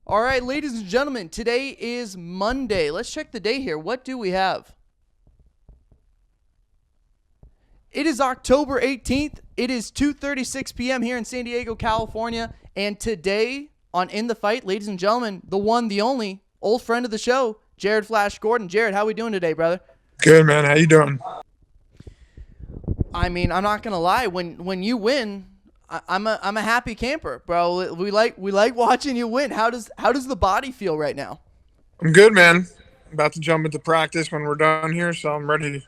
All right, ladies and gentlemen, today is Monday. Let's check the day here. What do we have? It is October 18th. It is 2:36 p.m. here in San Diego, California. And today on In the Fight, ladies and gentlemen, the one, the only, old friend of the show, Jerald Flash Gordon. Jerald, how we doing today, brother? Good, man. How you doing? I mean, I'm not gonna lie. When you win, I'm a happy camper, bro. We like watching you win. How does the body feel right now? I'm good, man. I'm about to jump into practice when we're done here, so I'm ready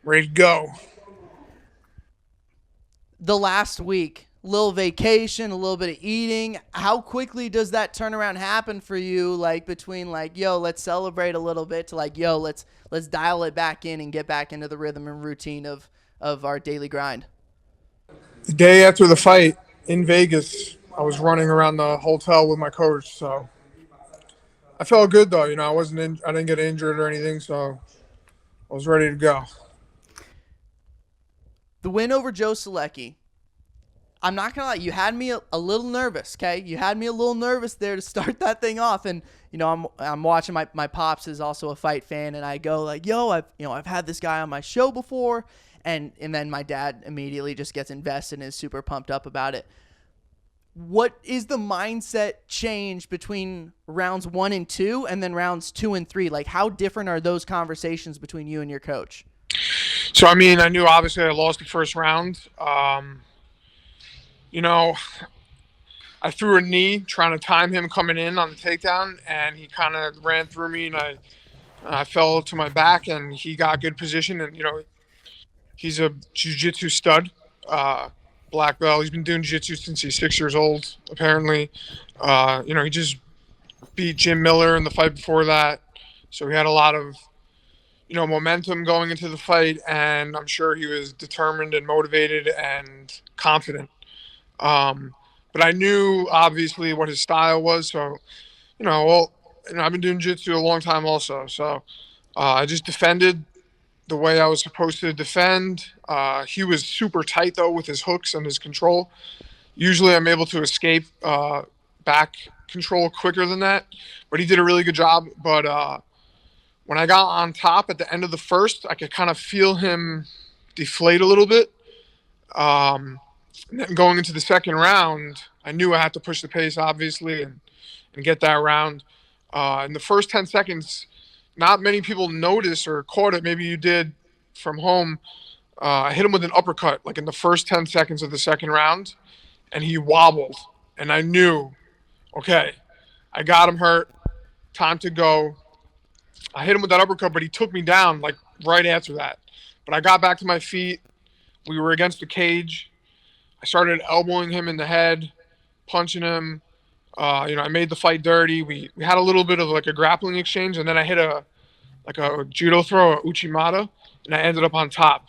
to go. The last week, little vacation, a little bit of eating. How quickly does that turnaround happen for you? Like between like, yo, let's celebrate a little bit to like, yo, let's dial it back in and get back into the rhythm and routine of our daily grind. The day after the fight in Vegas, I was running around the hotel with my coach, so I felt good though. I didn't get injured or anything, so I was ready to go. The win over Joe Solecki. I'm not gonna lie, you had me a little nervous. Okay, you had me a little nervous there to start that thing off, and I'm watching my pops is also a fight fan, and I go like, yo, I've had this guy on my show before, and then my dad immediately just gets invested and is super pumped up about it. What is the mindset change between rounds 1 and 2 and then rounds 2 and 3? Like, how different are those conversations between you and your coach? So I mean, I knew obviously I lost the first round. You know, I threw a knee trying to time him coming in on the takedown, and he kind of ran through me, and I fell to my back, and he got good position, and he's a jiu-jitsu stud, black belt. He's been doing jiu-jitsu since he's 6 years old, apparently. He just beat Jim Miller in the fight before that, so he had a lot of momentum going into the fight, and I'm sure he was determined and motivated and confident. But I knew obviously what his style was, so I've been doing jiu-jitsu a long time also, so I just defended the way I was supposed to defend. He was super tight though with his hooks and his control. Usually I'm able to escape back control quicker than that, but he did a really good job. But when I got on top at the end of the first, I could kind of feel him deflate a little bit. And then going into the second round, I knew I had to push the pace, obviously, and get that round. In the first 10 seconds, not many people noticed or caught it. Maybe you did from home. I hit him with an uppercut, like in the first 10 seconds of the second round, and he wobbled. And I knew, okay, I got him hurt. Time to go. I hit him with that uppercut, but he took me down like right after that. But I got back to my feet. We were against the cage. I started elbowing him in the head, punching him. I made the fight dirty. We had a little bit of like a grappling exchange, and then I hit a judo throw, a uchimata, and I ended up on top.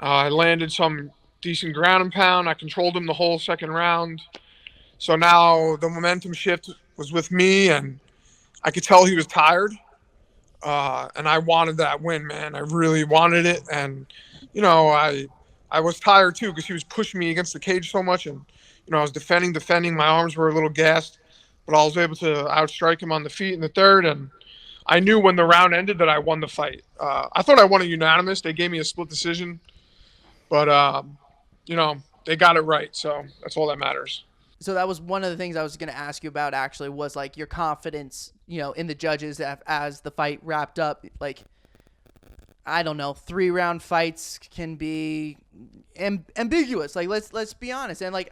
I landed some decent ground and pound. I controlled him the whole second round. So now the momentum shift was with me, and I could tell he was tired. And I wanted that win, man. I really wanted it, and I was tired too because he was pushing me against the cage so much, and I was defending. My arms were a little gassed, but I was able to outstrike him on the feet in the third, and I knew when the round ended that I won the fight. I thought I won a unanimous. They gave me a split decision, but they got it right, so that's all that matters. So that was one of the things I was going to ask you about actually was like your confidence, in the judges as the fight wrapped up. Like, I don't know, 3-round fights can be ambiguous. Like, let's be honest. And like,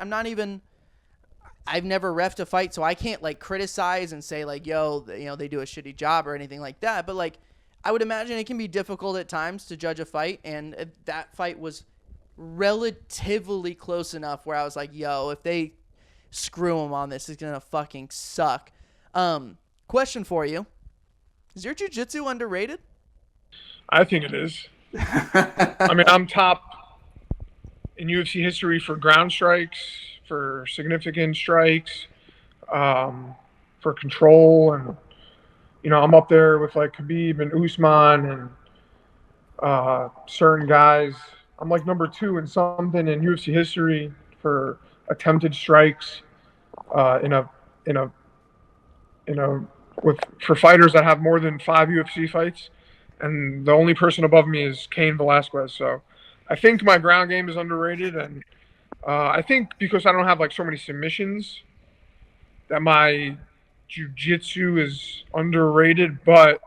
I've never reffed a fight, so I can't like criticize and say like, yo, they do a shitty job or anything like that. But like, I would imagine it can be difficult at times to judge a fight, and that fight was relatively close enough where I was like, yo, if they screw him on this, it's gonna fucking suck. Question for you: is your jiu-jitsu underrated? I think it is. I mean, I'm top in UFC history for ground strikes, for significant strikes, for control, and I'm up there with like Khabib and Usman and certain guys. I'm like number two in something in UFC history for attempted strikes in a you know, for fighters that have more than 5 UFC fights, and the only person above me is Cain Velasquez. So I think my ground game is underrated, and I think because I don't have like so many submissions, that my jiu-jitsu is underrated. But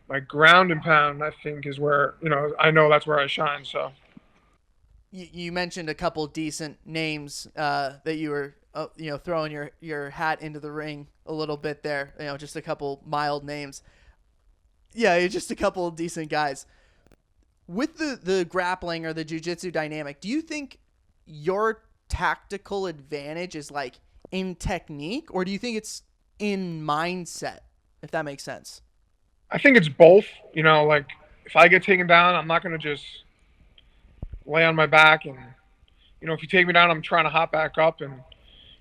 my ground and pound, I think, is where I know that's where I shine. So You mentioned a couple decent names that you were throwing your hat into the ring a little bit there. Just a couple mild names. Yeah, just a couple of decent guys. With the grappling or the jiu-jitsu dynamic, do you think your tactical advantage is like in technique, or do you think it's in mindset, if that makes sense? I think it's both. Like if I get taken down, I'm not gonna just lay on my back, and if you take me down, I'm trying to hop back up, and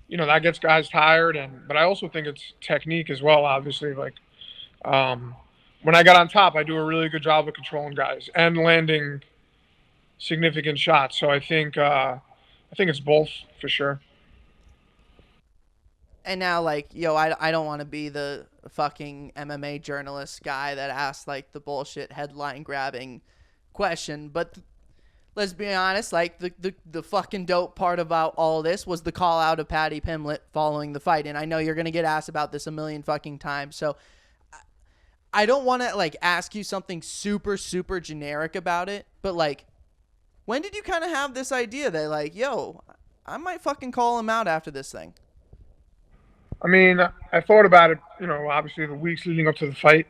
that gets guys tired. But I also think it's technique as well. Obviously, like um, when I got on top, I do a really good job of controlling guys and landing significant shots. So I think it's both for sure. And now, like, I don't want to be the fucking MMA journalist guy that asks like the bullshit headline grabbing question, but let's be honest, like the fucking dope part about all this was the call out of Paddy Pimblett following the fight. And I know you're gonna get asked about this a million fucking times, so I don't want to like ask you something super super generic about it, but like, when did you kind of have this idea that like, yo, I might fucking call him out after this thing? I mean, I thought about it. Obviously the weeks leading up to the fight.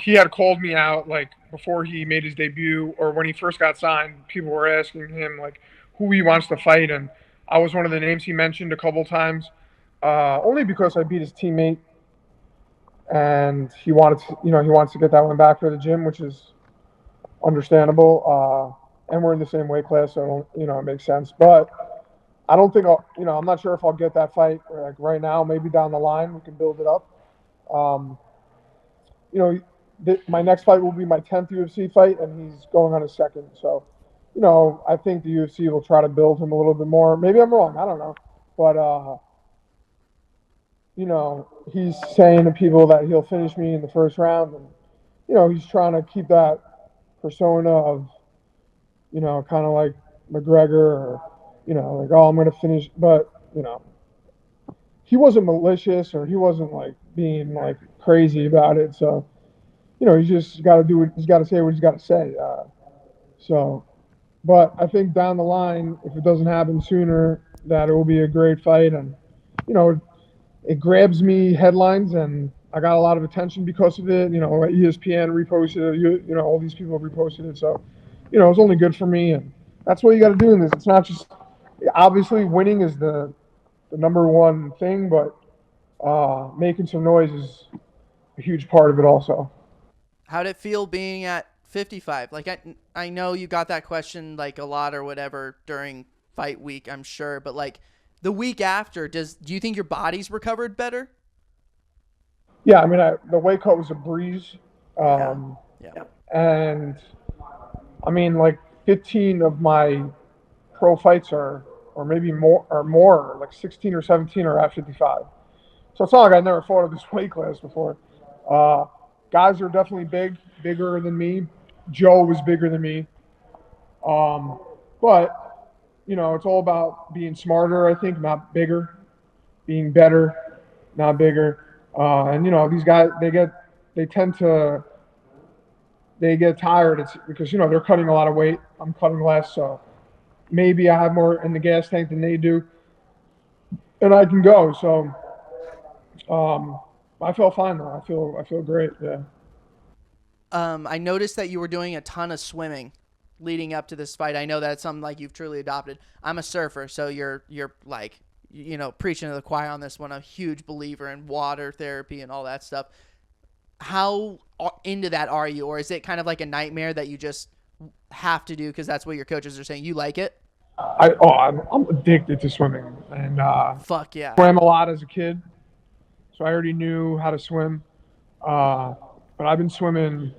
He had called me out like before he made his debut or when he first got signed. People were asking him like who he wants to fight, and I was one of the names he mentioned a couple times. Only because I beat his teammate, and he wants to get that one back for the gym, which is understandable. And we're in the same weight class, so it makes sense. But I don't think I'm not sure if I'll get that fight like right now. Maybe down the line we can build it up. Um, you know, my next fight will be my 10th UFC fight, and he's going on his second. So, I think the UFC will try to build him a little bit more. Maybe I'm wrong. I don't know. But, he's saying to people that he'll finish me in the first round. And, he's trying to keep that persona of, kind of like McGregor or, like, oh, I'm going to finish. But, he wasn't malicious or he wasn't like being like crazy about it. So, he's just got to do what he's got to say what he's got to say. So, but I think down the line, if it doesn't happen sooner, that it will be a great fight, and you know, it grabs me headlines, and I got a lot of attention because of it. ESPN reposted it. All these people reposted it. So, it's only good for me, and that's what you got to do in this. It's not just obviously winning is the number one thing, but making some noise is a huge part of it also. How'd it feel being at 55? Like, I know you got that question like a lot or whatever during fight week, I'm sure, but like the week after, do you think your body's recovered better? Yeah, I mean, the weight cut was a breeze. Yeah. Um, Yeah. and I mean, like 15 of my pro fights or maybe more, like 16 or 17 are at 55. So it's not like I never fought at this weight class before. Uh, Guys are definitely bigger than me. Joe was bigger than me. But it's all about being smarter. I think not bigger, being better, not bigger. And these guys they tend to they get tired. It's because they're cutting a lot of weight. I'm cutting less, so maybe I have more in the gas tank than they do, and I can go. So I feel fine though. I feel great. Yeah. I noticed that you were doing a ton of swimming leading up to this fight. I know that's something like you've truly adopted. I'm a surfer, so you're like preaching to the choir on this one. A huge believer in water therapy and all that stuff. How into that are you, or is it kind of like a nightmare that you just have to do because that's what your coaches are saying? You like it? I'm addicted to swimming, and Fuck yeah. swam a lot as a kid, so I already knew how to swim. But I've been swimming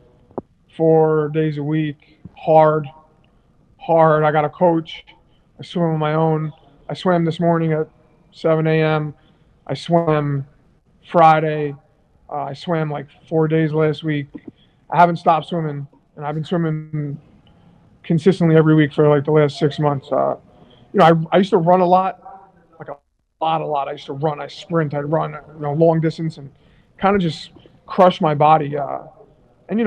4 days a week, hard. I got a coach. I swim on my own. I swam this morning at 7 a.m. I swam Friday. I swam like 4 days last week. I haven't stopped swimming, and I've been swimming consistently every week for like the last 6 months. I used to run a lot, like a lot. I used to run, I sprint, I'd run, long distance, and kind of just crush my body. And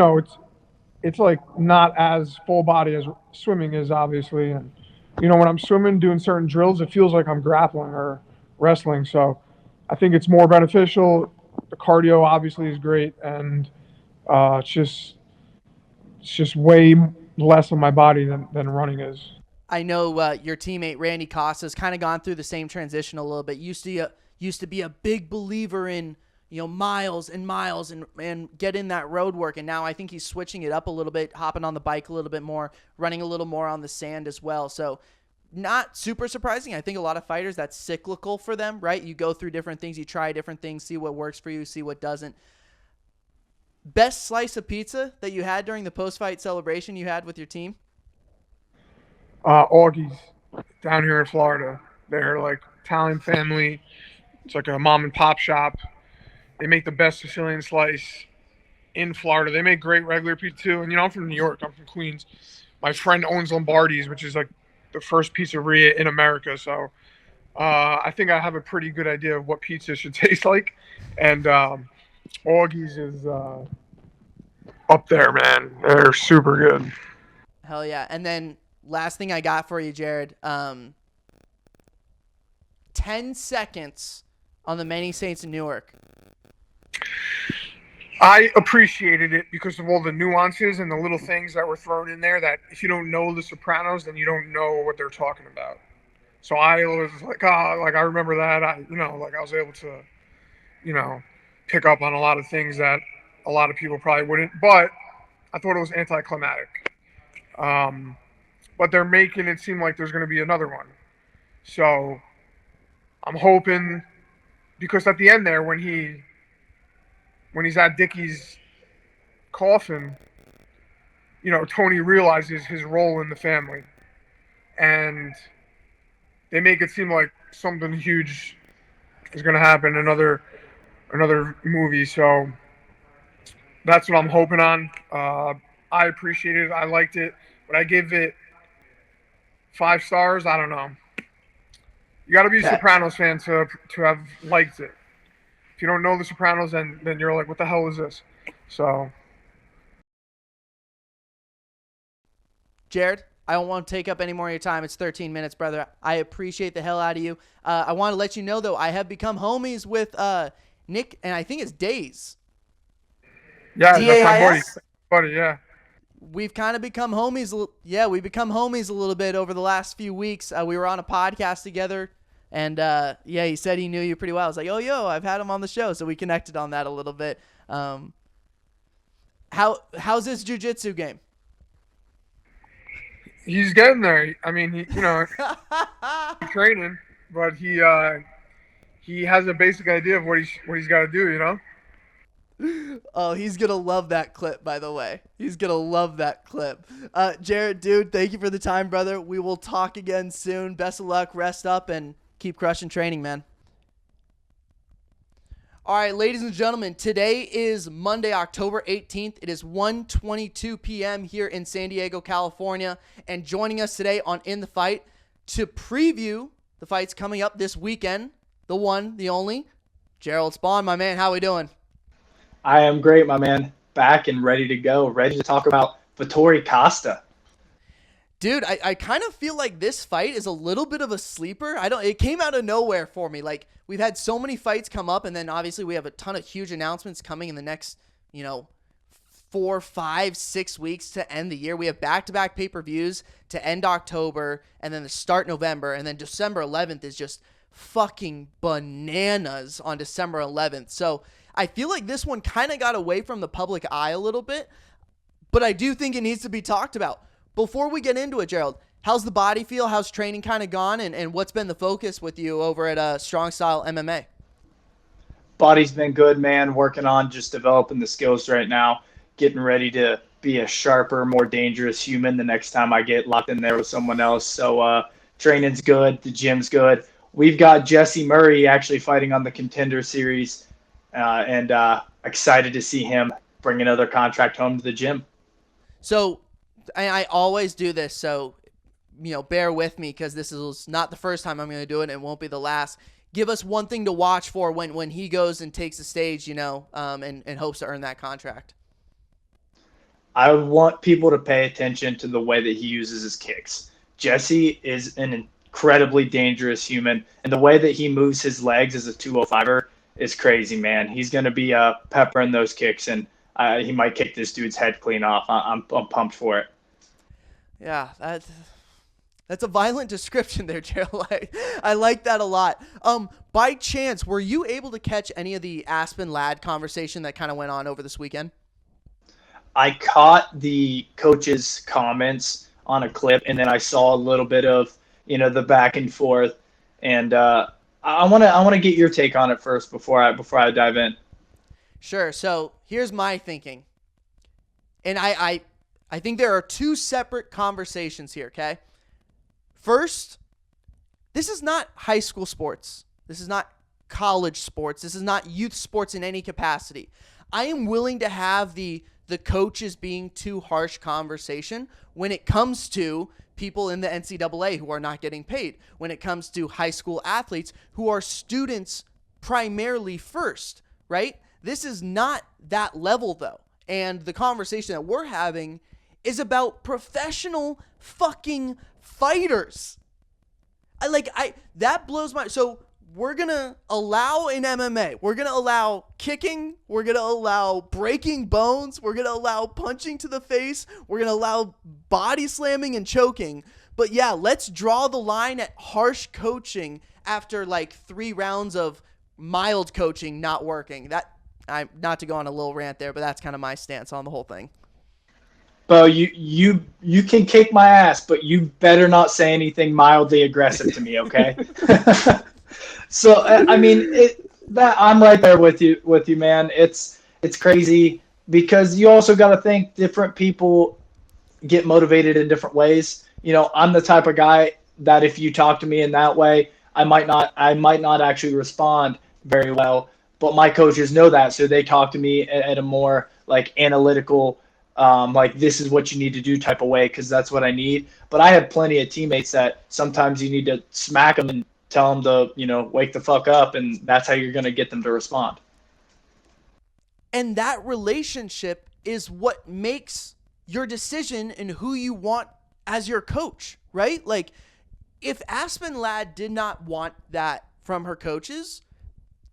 it's like not as full body as swimming is, obviously. And when I'm swimming, doing certain drills, it feels like I'm grappling or wrestling. So I think it's more beneficial. The cardio obviously is great, and it's just way less on my body than running is. I know your teammate Randy Costa's kind of gone through the same transition a little bit. Used to be a big believer in miles and miles and get in that road work, and now I think he's switching it up a little bit, hopping on the bike a little bit more, running a little more on the sand as well. So not super surprising. I think a lot of fighters, that's cyclical for them, right? You go through different things, you try different things, see what works for you, see what doesn't. Best slice of pizza that you had during the post-fight celebration you had with your team? Augie's down here in Florida. They're like Italian family. It's like a mom and pop shop. They make the best Sicilian slice in Florida. They make great regular pizza too. And I'm from New York. I'm from Queens. My friend owns Lombardi's, which is like the first pizzeria in America. So I think I have a pretty good idea of what pizza should taste like. And Augie's is up there, man. They're super good. Hell yeah. And then last thing I got for you, Jerald. 10 seconds on the Many Saints in Newark. I appreciated it because of all the nuances and the little things that were thrown in there that if you don't know The Sopranos, then you don't know what they're talking about. So I was like, I remember that. I was able to, pick up on a lot of things that a lot of people probably wouldn't. But I thought it was anticlimactic. But they're making it seem like there's going to be another one. So I'm hoping, because at the end there, when he's at Dickie's coffin, Tony realizes his role in the family. And they make it seem like something huge is going to happen, another movie. So that's what I'm hoping on. I appreciated it. I liked it. But I give it 5 stars. I don't know. You got to be a Sopranos fan to have liked it. If you don't know The Sopranos, then you're like, what the hell is this? So, Jerald, I don't want to take up any more of your time. It's 13 minutes, brother. I appreciate the hell out of you. I want to let you know, though, I have become homies with Nick, and I think it's Days. Yeah, that's my buddy, yeah. We've kind of become homies. Yeah, we've become homies a little bit over the last few weeks. We were on a podcast together, and he said he knew you pretty well. I was like, oh, I've had him on the show, so we connected on that a little bit. How's his jiu-jitsu game? He's getting there. I mean, he's training, but he has a basic idea of what he's got to do, Oh, he's going to love that clip, by the way. He's going to love that clip. Jerald, dude, thank you for the time, brother. We will talk again soon. Best of luck. Rest up and keep crushing training, man. All right, ladies and gentlemen, today is Monday, October 18th. It is 1:22 p.m. here in San Diego, California. And joining us today on In the Fight to preview the fights coming up this weekend, the one, the only, Jerald Spohn, my man. How we doing? I am great, my man. Back and ready to go. Ready to talk about Vettori Costa. Dude, I kind of feel like this fight is a little bit of a sleeper. It came out of nowhere for me. Like, we've had so many fights come up, and then obviously we have a ton of huge announcements coming in the next, 4, 5, 6 weeks to end the year. We have back-to-back pay-per-views to end October, and then to start November, and then December 11th is just fucking bananas on December 11th. So I feel like this one kind of got away from the public eye a little bit, but I do think it needs to be talked about. Before we get into it, Jerald, how's the body feel? How's training kind of gone? And what's been the focus with you over at Strong Style MMA? Body's been good, man. Working on just developing the skills right now. Getting ready to be a sharper, more dangerous human the next time I get locked in there with someone else. So training's good. The gym's good. We've got Jesse Murray actually fighting on the Contender Series and excited to see him bring another contract home to the gym. So I always do this, so bear with me because this is not the first time I'm going to do it, and it won't be the last. Give us one thing to watch for when he goes and takes the stage, and hopes to earn that contract. I want people to pay attention to the way that he uses his kicks. Jesse is an incredibly dangerous human, and the way that he moves his legs as a 205er is crazy, man. He's going to be peppering those kicks, and he might kick this dude's head clean off. I'm pumped for it. Yeah, that's a violent description there, Jerald. I like that a lot. By chance, were you able to catch any of the Aspen Lad conversation that kind of went on over this weekend? I caught the coach's comments on a clip, and then I saw a little bit of the back and forth. And I want to get your take on it first before I dive in. Sure. So here's my thinking, and I think there are two separate conversations here. Okay. First, this is not high school sports. This is not college sports. This is not youth sports in any capacity. I am willing to have the coaches being too harsh conversation when it comes to people in the NCAA who are not getting paid, when it comes to high school athletes who are students primarily first, right? This is not that level though. And the conversation that we're having is about professional fucking fighters. That blows my, so we're going to allow in MMA, we're going to allow kicking, we're going to allow breaking bones, we're going to allow punching to the face, we're going to allow body slamming and choking. But yeah, let's draw the line at harsh coaching after 3 rounds of mild coaching not working. I'm not to go on a little rant there, but that's kind of my stance on the whole thing. Bo, you can kick my ass, but you better not say anything mildly aggressive to me, okay? So I mean, I'm right there with you, man. It's crazy because you also got to think different people get motivated in different ways. I'm the type of guy that if you talk to me in that way, I might not actually respond very well. But my coaches know that, so they talk to me at a more analytical, this is what you need to do type of way because that's what I need. But I have plenty of teammates that sometimes you need to smack them and tell them to, wake the fuck up, and that's how you're going to get them to respond. And that relationship is what makes your decision in who you want as your coach, right? If Aspen Lad did not want that from her coaches,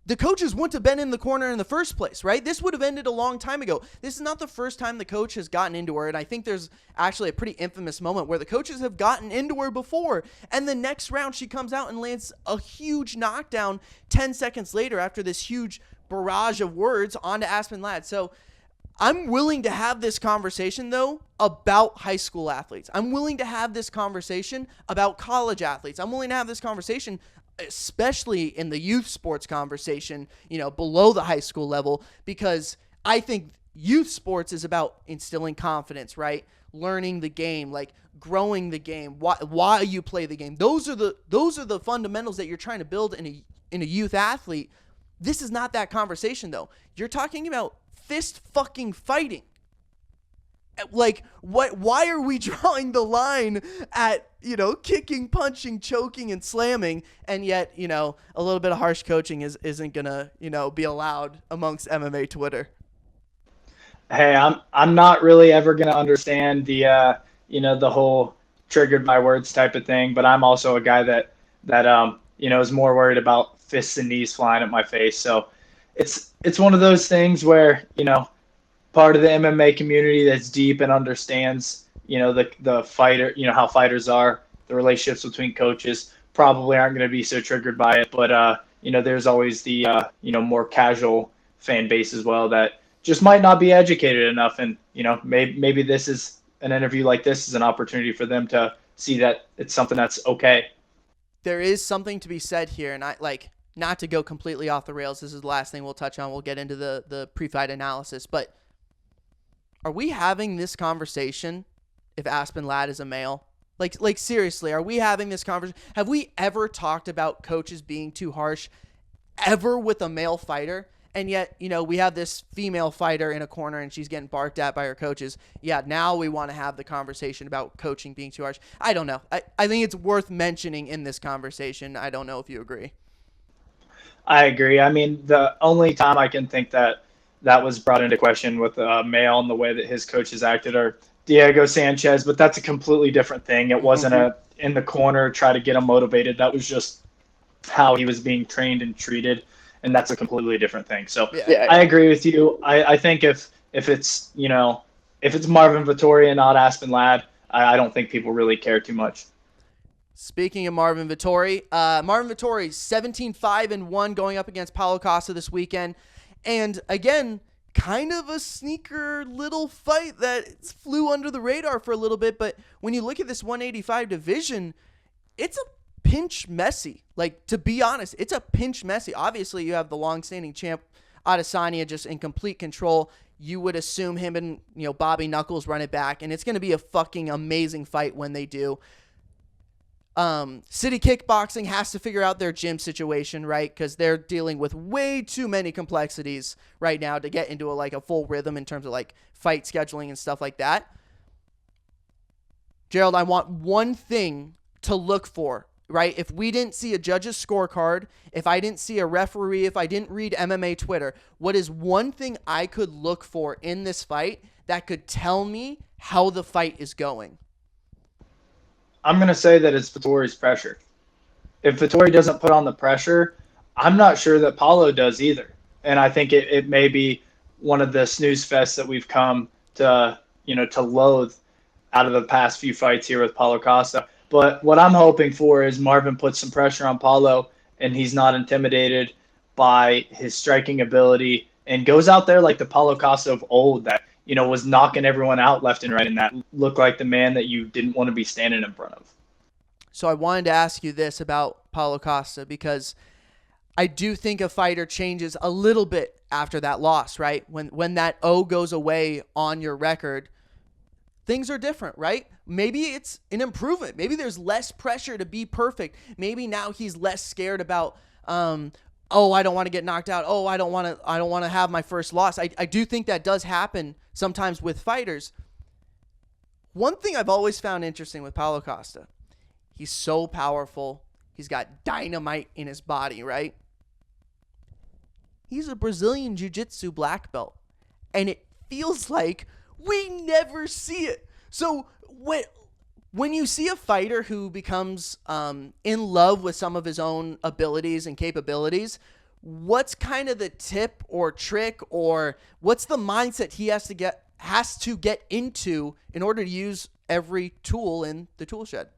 the coaches wouldn't have been in the corner in the first place, right? This would have ended a long time ago. This is not the first time the coach has gotten into her, and I think there's actually a pretty infamous moment where the coaches have gotten into her before, and the next round she comes out and lands a huge knockdown 10 seconds later after this huge barrage of words onto Aspen Lad. So I'm willing to have this conversation, though, about high school athletes. I'm willing to have this conversation about college athletes. I'm willing to have this conversation especially in the youth sports conversation, below the high school level, because I think youth sports is about instilling confidence, right? Learning the game, growing the game, why you play the game. Those are the fundamentals that you're trying to build in a youth athlete. This is not that conversation though. You're talking about fist fucking fighting. Why are we drawing the line at, kicking, punching, choking, and slamming, and yet, a little bit of harsh coaching isn't gonna, be allowed amongst MMA Twitter? Hey, I'm not really ever gonna understand the the whole triggered by words type of thing, but I'm also a guy that is more worried about fists and knees flying at my face. So it's one of those things where, part of the MMA community that's deep and understands, the fighter, how fighters are, the relationships between coaches probably aren't going to be so triggered by it. But, there's always the, more casual fan base as well that just might not be educated enough. And, maybe this is an interview like this is an opportunity for them to see that it's something that's okay. There is something to be said here. And not to go completely off the rails. This is the last thing we'll touch on. We'll get into the pre-fight analysis, but are we having this conversation if Aspen Lad is a male? Seriously, are we having this conversation? Have we ever talked about coaches being too harsh ever with a male fighter? And yet, we have this female fighter in a corner and she's getting barked at by her coaches. Yeah, now we want to have the conversation about coaching being too harsh. I don't know. I think it's worth mentioning in this conversation. I don't know if you agree. I agree. I mean, the only time I can think that was brought into question with Male and the way that his coaches acted are Diego Sanchez, but that's a completely different thing. It wasn't in the corner, try to get him motivated. That was just how he was being trained and treated, and that's a completely different thing. So yeah, I agree with you. I think if it's if it's Marvin Vettori and not Aspen Lad, I don't think people really care too much. Speaking of Marvin Vettori, 17-5-1 going up against Paulo Costa this weekend. And again, kind of a sneaker little fight that flew under the radar for a little bit. But when you look at this 185 division, it's a pinch messy. Like, to be honest, it's a pinch messy. Obviously, you have the long-standing champ Adesanya just in complete control. You would assume him and Bobby Knuckles run it back, and it's going to be a fucking amazing fight when they do. City Kickboxing has to figure out their gym situation, right? Because they're dealing with way too many complexities right now to get into a full rhythm in terms of fight scheduling and stuff like that. Jerald, I want one thing to look for, right? If we didn't see a judge's scorecard, if I didn't see a referee, if I didn't read MMA Twitter, what is one thing I could look for in this fight that could tell me how the fight is going? I'm going to say that it's Vettori's pressure. If Vettori doesn't put on the pressure, I'm not sure that Paulo does either. And I think it may be one of the snooze fests that we've come to, to loathe out of the past few fights here with Paulo Costa. But what I'm hoping for is Marvin puts some pressure on Paulo and he's not intimidated by his striking ability and goes out there like the Paulo Costa of old that, was knocking everyone out left and right, and that looked like the man that you didn't want to be standing in front of. So I wanted to ask you this about Paulo Costa, because I do think a fighter changes a little bit after that loss, right? When that O goes away on your record, things are different, right? Maybe it's an improvement. Maybe there's less pressure to be perfect. Maybe now he's less scared about, I don't want to get knocked out. I don't want to have my first loss. I do think that does happen sometimes with fighters. One thing I've always found interesting with Paulo Costa, he's so powerful. He's got dynamite in his body, right? He's a Brazilian Jiu-Jitsu black belt, and it feels like we never see it. So when you see a fighter who becomes in love with some of his own abilities and capabilities, what's kind of the tip or trick, or what's the mindset he has to get into in order to use every tool in the tool shed?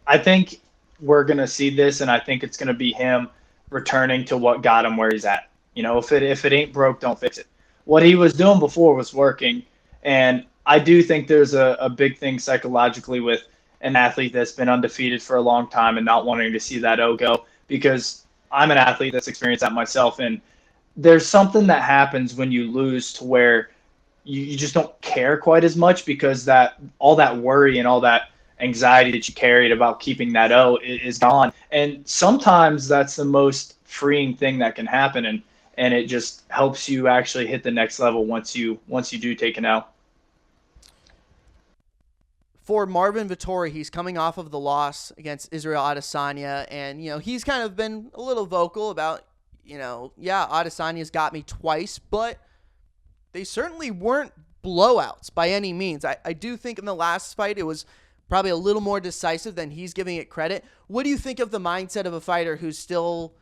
I think we're going to see this, and I think it's going to be him returning to what got him where he's at. If it ain't broke, don't fix it. What he was doing before was working, and I do think there's a big thing psychologically with an athlete that's been undefeated for a long time and not wanting to see that O go, because I'm an athlete that's experienced that myself, and there's something that happens when you lose to where you just don't care quite as much, because that all that worry and all that anxiety that you carried about keeping that O is gone. And sometimes that's the most freeing thing that can happen, and it just helps you actually hit the next level once you do take an L. For Marvin Vettori, he's coming off of the loss against Israel Adesanya, and he's kind of been a little vocal about, Adesanya's got me twice, but they certainly weren't blowouts by any means. I do think in the last fight it was probably a little more decisive than he's giving it credit. What do you think of the mindset of a fighter who's still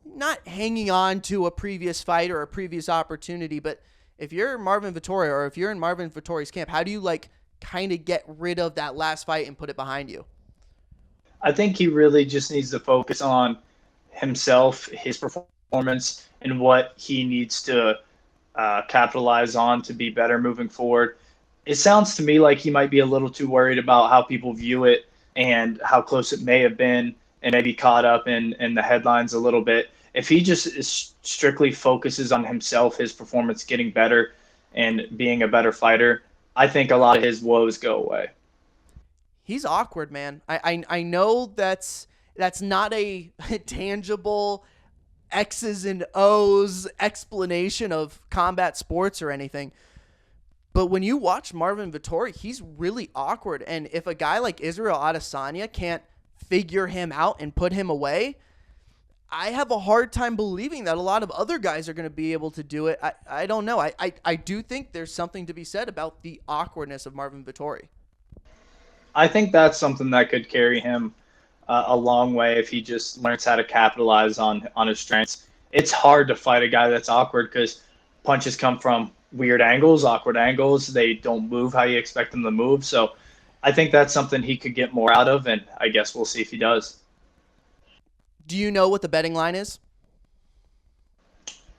not hanging on to a previous fight or a previous opportunity? But if you're Marvin Vettori, or if you're in Marvin Vettori's camp, how do you kind of get rid of that last fight and put it behind you? I think he really just needs to focus on himself, his performance, and what he needs to capitalize on to be better moving forward. It sounds to me like he might be a little too worried about how people view it and how close it may have been, and maybe caught up in the headlines a little bit. If he just strictly focuses on himself, his performance getting better, and being a better fighter, I think a lot of his woes go away. He's awkward, man. I know that's not a tangible X's and O's explanation of combat sports or anything. But when you watch Marvin Vettori, he's really awkward. And if a guy like Israel Adesanya can't figure him out and put him away, I have a hard time believing that a lot of other guys are going to be able to do it. I don't know. I do think there's something to be said about the awkwardness of Marvin Vettori. I think that's something that could carry him a long way if he just learns how to capitalize on his strengths. It's hard to fight a guy that's awkward because punches come from weird angles, awkward angles. They don't move how you expect them to move. So I think that's something he could get more out of, and I guess we'll see if he does. Do you know what the betting line is?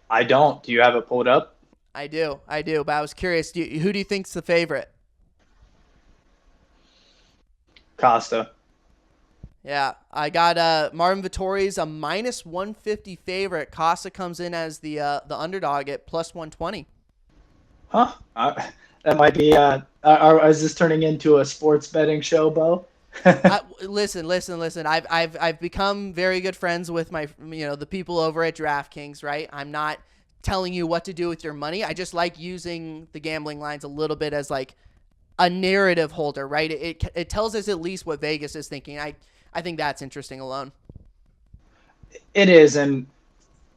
I don't. Do you have it pulled up? I do. But I was curious. Who do you think's the favorite? Costa. Yeah, I got Marvin Vettori's a minus 150 favorite. Costa comes in as the underdog at plus 120. Huh? That might be. Is this turning into a sports betting show, Bo? Listen. I've become very good friends with the people over at DraftKings, right? I'm not telling you what to do with your money. I just like using the gambling lines a little bit as like a narrative holder, right? It tells us at least what Vegas is thinking. I think that's interesting alone. It is, and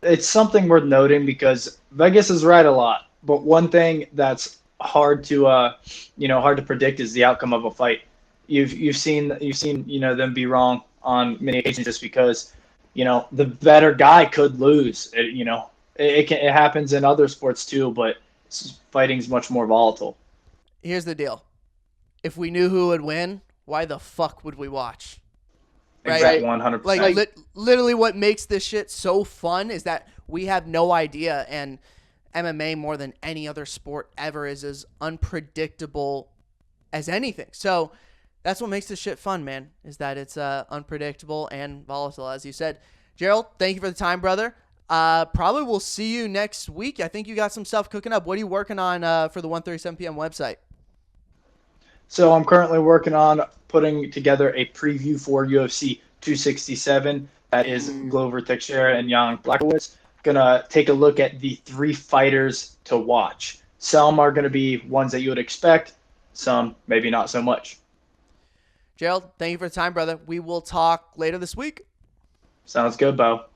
it's something worth noting because Vegas is right a lot. But one thing that's hard to hard to predict is the outcome of a fight. You've seen them be wrong on many occasions just because the better guy could lose. It happens in other sports too, but fighting's much more volatile. Here's the deal: if we knew who would win, why the fuck would we watch? Right? Exactly, 100%. Like literally, what makes this shit so fun is that we have no idea, and MMA more than any other sport ever is as unpredictable as anything. So that's what makes this shit fun, man, is that it's unpredictable and volatile, as you said. Jerald, thank you for the time, brother. Probably we'll see you next week. I think you got some stuff cooking up. What are you working on for the 1:37 p.m. website? So I'm currently working on putting together a preview for UFC 267. That is Glover Teixeira and Jan Blachowicz. Gonna take a look at the 3 fighters to watch. Some are gonna be ones that you would expect. Some maybe not so much. Jerald, thank you for the time, brother. We will talk later this week. Sounds good, Bo.